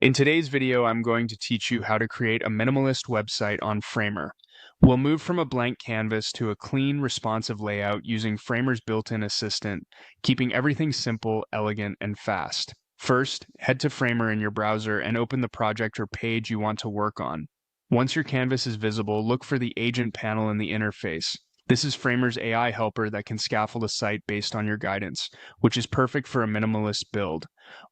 In today's video, I'm going to teach you how to create a minimalist website on Framer. We'll move from a blank canvas to a clean, responsive layout using Framer's built-in assistant, keeping everything simple, elegant, and fast. First, head to Framer in your browser and open the project or page you want to work on. Once your canvas is visible, look for the Agent panel in the interface. This is Framer's AI helper that can scaffold a site based on your guidance, which is perfect for a minimalist build.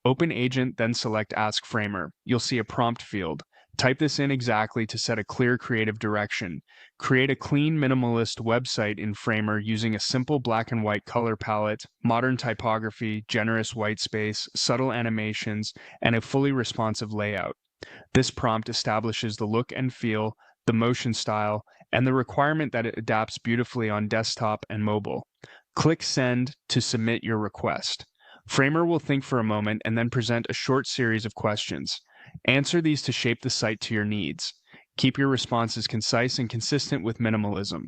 Open Agent, then select Ask Framer. You'll see a prompt field. Type this in exactly to set a clear creative direction. Create a clean minimalist website in Framer using a simple black and white color palette, modern typography, generous white space, subtle animations, and a fully responsive layout. This prompt establishes the look and feel, the motion style, and the requirement that it adapts beautifully on desktop and mobile. Click Send to submit your request. Framer will think for a moment and then present a short series of questions. Answer these to shape the site to your needs. Keep your responses concise and consistent with minimalism.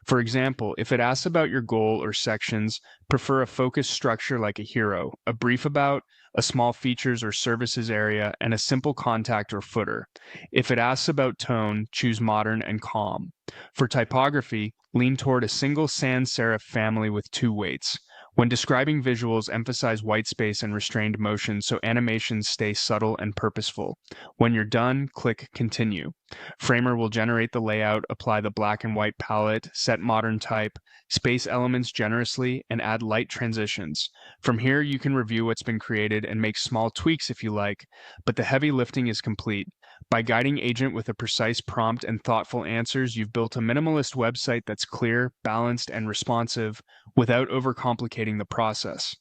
For example, if it asks about your goal or sections, prefer a focused structure like a hero, a brief about, a small features or services area, and a simple contact or footer. If it asks about tone, choose modern and calm. For typography, lean toward a single sans serif family with 2 weights. When describing visuals, emphasize white space and restrained motion so animations stay subtle and purposeful. When you're done, click Continue. Framer will generate the layout, apply the black and white palette, set modern type, space elements generously, and add light transitions. From here, you can review what's been created and make small tweaks if you like, but the heavy lifting is complete. By guiding Agent with a precise prompt and thoughtful answers, you've built a minimalist website that's clear, balanced, and responsive without overcomplicating the process.